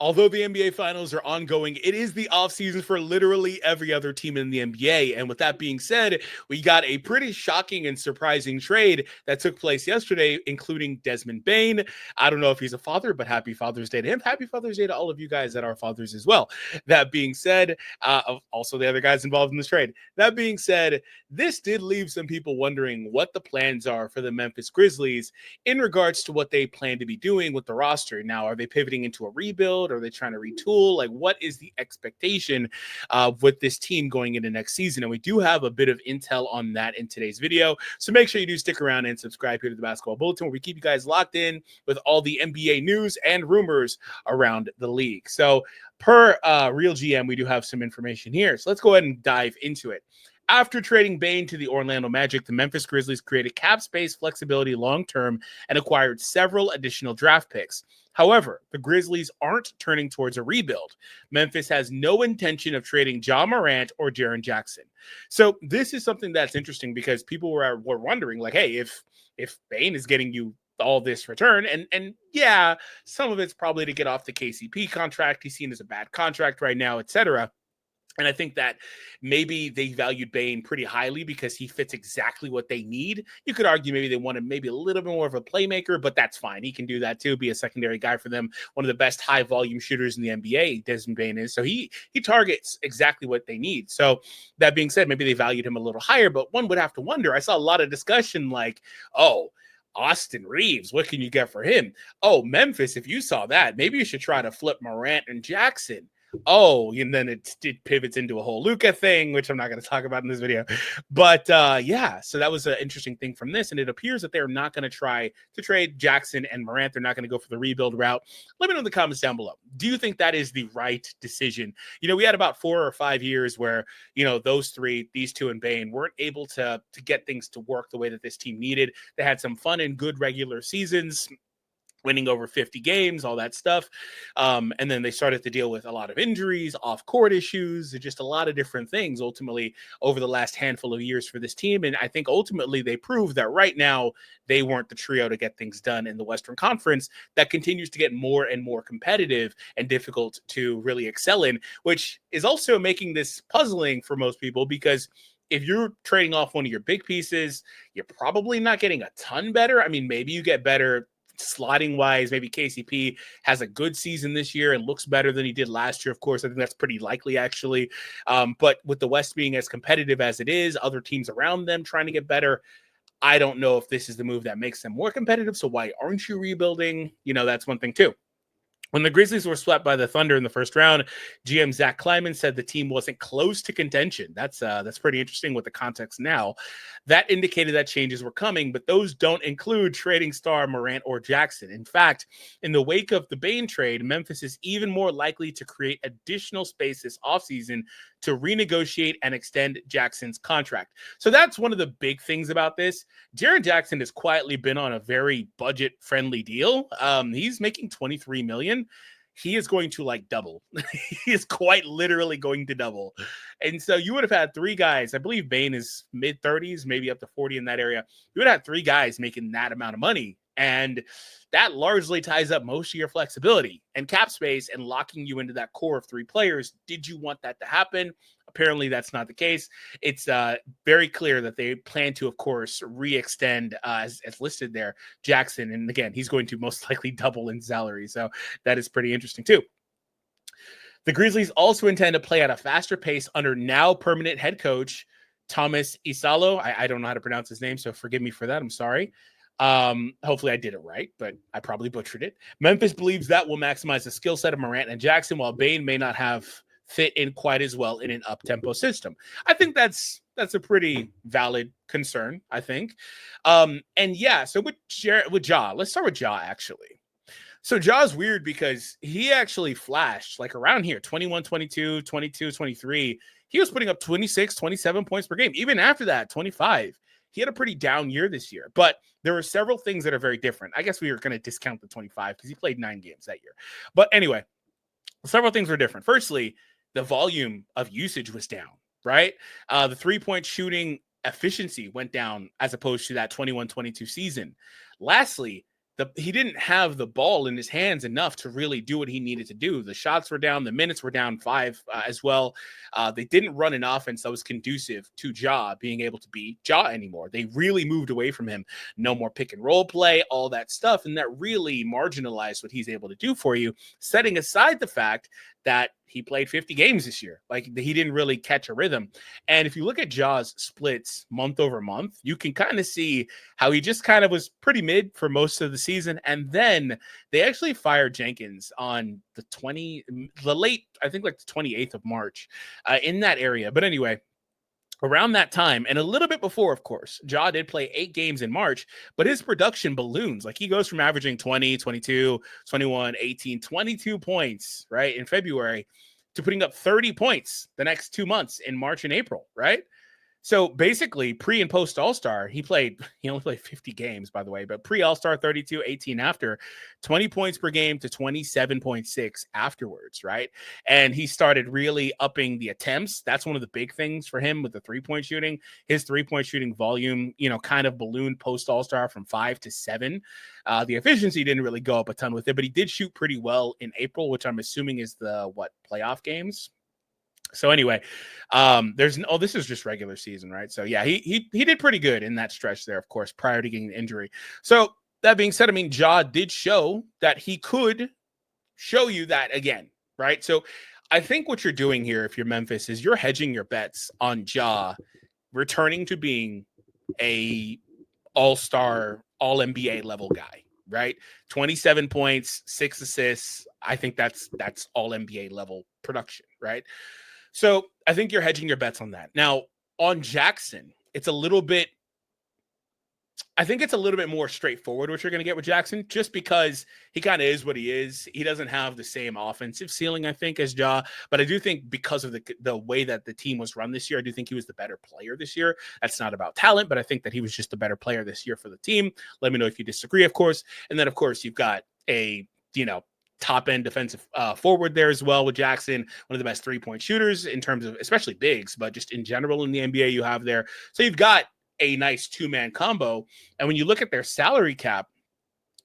Although the NBA Finals are ongoing, it is the offseason for literally every other team in the NBA. And with that being said, we got a pretty shocking and surprising trade that took place yesterday, including Desmond Bane. I don't know if he's a father, but happy Father's Day to him. Happy Father's Day to all of you guys that are fathers as well. That being said, also the other guys involved in this trade. That being said, this did leave some people wondering what the plans are for the Memphis Grizzlies in regards to what they plan to be doing with the roster. Now, are they pivoting into a rebuild? Are they trying to retool? Like, what is the expectation with this team going into next season? And we do have a bit of intel on that in today's video. So make sure you do stick around and subscribe here to the Basketball Bulletin, where we keep you guys locked in with all the NBA news and rumors around the league. So per Real GM, we do have some information here. So let's go ahead and dive into it. After trading Bane to the Orlando Magic, the Memphis Grizzlies created cap space flexibility long-term and acquired several additional draft picks. However, the Grizzlies aren't turning towards a rebuild. Memphis has no intention of trading Ja Morant or Jaren Jackson. So this is something that's interesting because people were wondering, like, hey, if Bane is getting you all this return, and yeah, some of it's probably to get off the KCP contract. He's seen as a bad contract right now, etc. And I think that maybe they valued Bane pretty highly because he fits exactly what they need. You could argue maybe they wanted maybe a little bit more of a playmaker, but that's fine. He can do that too, be a secondary guy for them. One of the best high volume shooters in the NBA, Desmond Bane is. So he targets exactly what they need. So that being said, maybe they valued him a little higher, but one would have to wonder. I saw a lot of discussion like, oh, Austin Reeves, what can you get for him? Oh, Memphis, if you saw that, maybe you should try to flip Morant and Jackson. Oh, and then it pivots into a whole Luka thing, which I'm not going to talk about in this video. But yeah, so that was an interesting thing from this. And it appears that they're not going to try to trade Jackson and Morant. They're not going to go for the rebuild route. Let me know in the comments down below. Do you think that is the right decision? You know, we had about 4 or 5 years where, you know, those three, these two and Bane, weren't able to get things to work the way that this team needed. They had some fun and good regular seasons, winning over 50 games, all that stuff. And then they started to deal with a lot of injuries, off-court issues, just a lot of different things ultimately over the last handful of years for this team. And I think ultimately they proved that right now they weren't the trio to get things done in the Western Conference that continues to get more and more competitive and difficult to really excel in, which is also making this puzzling for most people because if you're trading off one of your big pieces, you're probably not getting a ton better. I mean, maybe you get better slotting wise. Maybe KCP has a good season this year and looks better than he did last year. Of course, I think that's pretty likely actually. But with the West being as competitive as it is, other teams around them trying to get better, I don't know if this is the move that makes them more competitive. So why aren't you rebuilding? You know, that's one thing too. When the Grizzlies were swept by the Thunder in the first round, GM Zach Kleiman said the team wasn't close to contention. That's pretty interesting with the context now. That indicated that changes were coming, but those don't include trading star Morant or Jackson. In fact, in the wake of the Bane trade, Memphis is even more likely to create additional space this offseason to renegotiate and extend Jackson's contract. So that's one of the big things about this. Jaren Jackson has quietly been on a very budget-friendly deal. He's making $23 million. He is going to like double. He is quite literally going to double. And so you would have had 3 guys. I believe Bane is mid-30s, maybe up to 40 in that area. You would have had 3 guys making that amount of money. And that largely ties up most of your flexibility and cap space and locking you into that core of 3 players. Did you want that to happen? Apparently, that's not the case. It's very clear that they plan to, of course, re-extend, as listed there, Jackson. And again, he's going to most likely double in salary. So that is pretty interesting, too. The Grizzlies also intend to play at a faster pace under now permanent head coach Thomas Isalo. I don't know how to pronounce his name, so forgive me for that. I'm sorry. Hopefully I did it right, but I probably butchered it. Memphis believes that will maximize the skill set of Morant and Jackson, while Bane may not have fit in quite as well in an up-tempo system. I think that's a pretty valid concern, I think. And yeah, so with Ja, let's start with Ja actually. So Ja's weird because he actually flashed like around here, 21, 22, 22, 23. He was putting up 26, 27 points per game. Even after that, 25. He had a pretty down year this year, but there were several things that are very different. I guess we were going to discount the 25 because he played 9 games that year. But anyway, several things were different. Firstly, the volume of usage was down, right? The 3-point shooting efficiency went down as opposed to that 21-22 season. Lastly, he didn't have the ball in his hands enough to really do what he needed to do. The shots were down, the minutes were down 5 as well. They didn't run an offense that was conducive to Ja being able to be Ja anymore. They really moved away from him. No more pick and roll play, all that stuff. And that really marginalized what he's able to do for you, setting aside the fact that he played 50 games this year. Like, he didn't really catch a rhythm. And if you look at Ja's splits month over month, you can kind of see how he just kind of was pretty mid for most of the season. And then they actually fired Jenkins on the late, I think like the 28th of March in that area. But anyway, around that time, and a little bit before, of course, Ja did play 8 games in March, but his production balloons. Like, he goes from averaging 20, 22, 21, 18, 22 points, right, in February to putting up 30 points the next 2 months in March and April, right? So basically, pre and post All-Star, he only played 50 games, by the way, but pre All-Star 32, 18 after, 20 points per game to 27.6 afterwards, right? And he started really upping the attempts. That's one of the big things for him with the three-point shooting. His three-point shooting volume, kind of ballooned post All-Star from 5 to 7. The efficiency didn't really go up a ton with it, but he did shoot pretty well in April, which I'm assuming is the playoff games. So anyway, this is just regular season, right? So yeah, he did pretty good in that stretch there, of course, prior to getting the injury. So that being said, I mean, Ja did show that he could show you that again, right? So I think what you're doing here, if you're Memphis, is you're hedging your bets on Ja returning to being a all-star, all-NBA level guy, right? 27 points, 6 assists. I think that's all NBA level production, right? So I think you're hedging your bets on that. Now, on Jackson, it's a little bit more straightforward what you're going to get with Jackson, just because he kind of is what he is. He doesn't have the same offensive ceiling, I think, as Ja, but I do think because of the way that the team was run this year, I do think he was the better player this year. That's not about talent, but I think that he was just the better player this year for the team. Let me know if you disagree, of course. And then, of course, you've got a, top-end defensive forward there as well with Jackson, one of the best three-point shooters in terms of especially bigs, but just in general in the NBA you have there. So you've got a nice two-man combo. And when you look at their salary cap,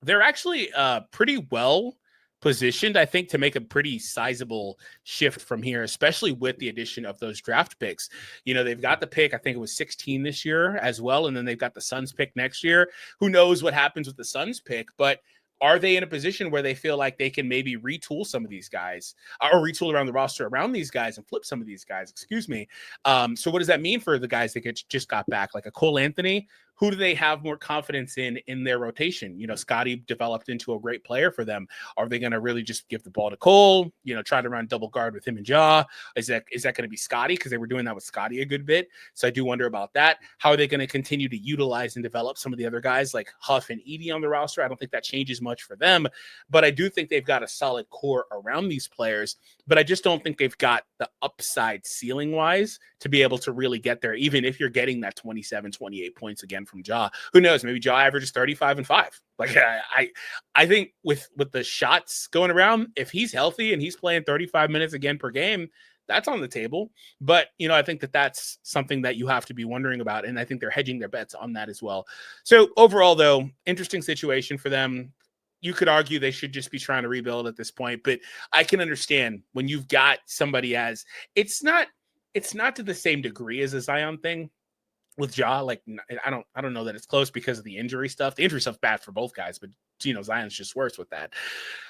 they're actually pretty well positioned, I think, to make a pretty sizable shift from here, especially with the addition of those draft picks. They've got the pick, I think it was 16 this year as well, and then they've got the Suns pick next year. Who knows what happens with the Suns pick, but are they in a position where they feel like they can maybe retool some of these guys or retool around the roster around these guys and flip some of these guys? Excuse me. So what does that mean for the guys that just got back, like a Cole Anthony? Who do they have more confidence in their rotation? Scotty developed into a great player for them. Are they going to really just give the ball to Cole, try to run double guard with him and Ja? Is that going to be Scotty? Because they were doing that with Scotty a good bit. So I do wonder about that. How are they going to continue to utilize and develop some of the other guys like Huff and Edey on the roster? I don't think that changes much for them, but I do think they've got a solid core around these players, but I just don't think they've got the upside ceiling wise to be able to really get there, even if you're getting that 27, 28 points again from Ja. Who knows? Maybe Ja averages 35 and 5. Like, I think with the shots going around, if he's healthy and he's playing 35 minutes again per game, that's on the table. But, I think that's something that you have to be wondering about. And I think they're hedging their bets on that as well. So overall, though, interesting situation for them. You could argue they should just be trying to rebuild at this point, but I can understand when you've got somebody it's not to the same degree as a Zion thing with Ja. Like, I don't know that it's close because of the injury stuff. The injury stuff's bad for both guys, but Zion's just worse with that.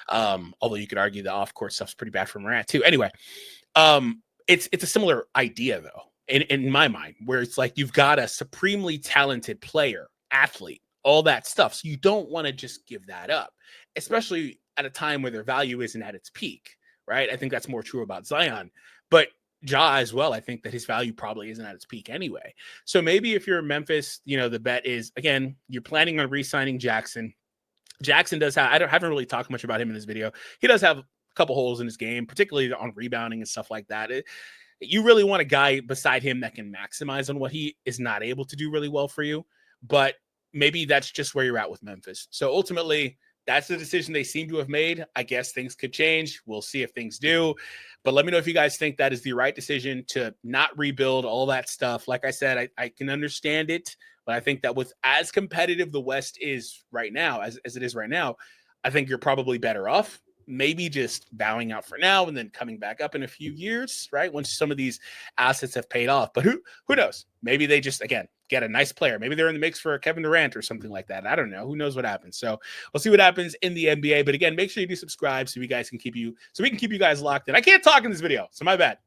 Although you could argue the off-court stuff's pretty bad for Morant too. Anyway, it's a similar idea though, in my mind, where it's like you've got a supremely talented player, athlete, all that stuff. So you don't want to just give that up, especially at a time where their value isn't at its peak, right? I think that's more true about Zion, but Ja as well. I think that his value probably isn't at its peak anyway. So maybe if you're Memphis, the bet is, again, you're planning on re-signing Jackson. Jackson does have, haven't really talked much about him in this video. He does have a couple holes in his game, particularly on rebounding and stuff like that. You really want a guy beside him that can maximize on what he is not able to do really well for you. But maybe that's just where you're at with Memphis. So ultimately, that's the decision they seem to have made. I guess things could change. We'll see if things do. But let me know if you guys think that is the right decision to not rebuild all that stuff. Like I said, I can understand it, but I think that with as competitive the West is right now, as it is right now, I think you're probably better off maybe just bowing out for now and then coming back up in a few years, right? Once some of these assets have paid off. But who knows? Maybe they just, again, get a nice player. Maybe they're in the mix for Kevin Durant or something like that. I don't know. Who knows what happens? So we'll see what happens in the NBA. But again, make sure you do subscribe so we can keep you guys locked in. I can't talk in this video, so my bad.